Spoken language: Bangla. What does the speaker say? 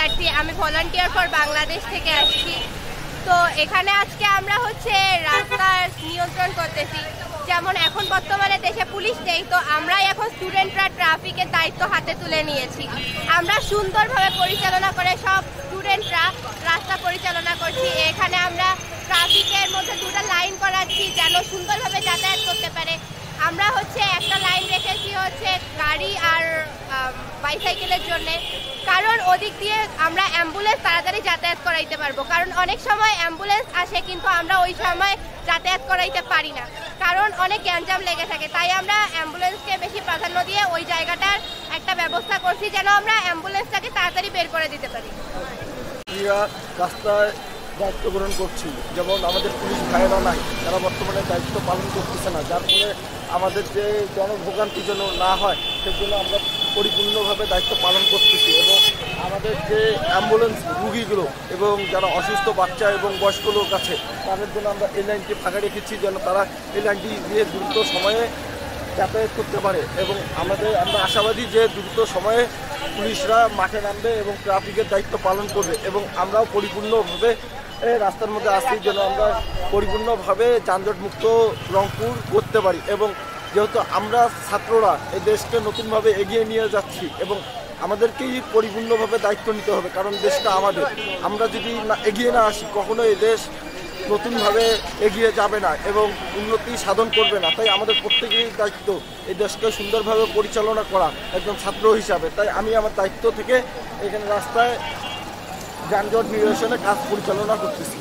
শিক্ষার্থী, আমি ভলান্টিয়ার ফর বাংলাদেশ থেকে আসছি। তো এখানে আজকে আমরা রাস্তার নিয়ন্ত্রণ করতেছি। যেমন এখন বর্তমানে দেশে পুলিশ নেই, তো আমরাই এখন স্টুডেন্টরা ট্রাফিকের দায়িত্ব হাতে তুলে নিয়েছি। আমরা সুন্দরভাবে পরিচালনা করে সব স্টুডেন্টরা রাস্তা পরিচালনা করছি। এখানে আমরা ট্রাফিকের মধ্যে দুটো লাইন করাচ্ছি যেন সুন্দরভাবে যাতায়াত করতে পারে। আমরা একটা লাইন রেখেছি গাড়ি আর বাইসাইকেলের জন্য, কারণ ওদিক দিয়ে আমরা অ্যাম্বুলেন্স তাড়াতাড়ি যাতায়াত করাইতে পারবো। কারণ অনেক সময় অ্যাম্বুলেন্স আসে কিন্তু আমরা ওই সময় যাতায়াত করাইতে পারি না, কারণ অনেক গ্যাঞ্জাম লেগে থাকে। তাই আমরা অ্যাম্বুলেন্সকে বেশি প্রাধান্য দিয়ে ওই জায়গাটার একটা ব্যবস্থা করছি যেন আমরা অ্যাম্বুলেন্সটাকে তাড়াতাড়ি বের করে দিতে পারি। রাস্তায় দায়িত্ব গ্রহণ করছি, যেমন আমাদের পুলিশ ভাইয়েরা নাই, তারা বর্তমানে দায়িত্ব পালন করতেছে না, যার ফলে আমাদের যে জনভোগান্তি যেন না হয় সেজন্য আমরা পরিপূর্ণভাবে দায়িত্ব পালন করতেছি। এবং আমাদের যে অ্যাম্বুলেন্স রুগীগুলো এবং যারা অসুস্থ বাচ্চা এবং বয়স্ক লোক আছে তাদের জন্য আমরা এই লাইনটি ফাঁকা রেখেছি যেন তারা এই লাইনটি দিয়ে দ্রুত সময়ে যাতায়াত করতে পারে। এবং আমরা আশাবাদী যে দ্রুত সময়ে পুলিশরা মাঠে নামবে এবং ট্রাফিকের দায়িত্ব পালন করবে এবং আমরাও পরিপূর্ণভাবে রাস্তার মধ্যে আসছি যেন আমরা পরিপূর্ণভাবে যানজটমুক্ত রংপুর করতে পারি। এবং যেহেতু আমরা ছাত্ররা এই দেশকে নতুনভাবে এগিয়ে নিয়ে যাচ্ছি এবং আমাদেরকেই পরিপূর্ণভাবে দায়িত্ব নিতে হবে, কারণ দেশটা আমাদের। আমরা যদি এগিয়ে না আসি কখনো এই দেশ নতুনভাবে এগিয়ে যাবে না এবং উন্নতি সাধন করবে না। তাই আমাদের প্রত্যেকেরই দায়িত্ব এই দেশকে সুন্দরভাবে পরিচালনা করা একজন ছাত্র হিসাবে। তাই আমি আমার দায়িত্ব থেকে এখানে রাস্তায় যানজট নিরসনে কাজ পরিচালনা করতেছি।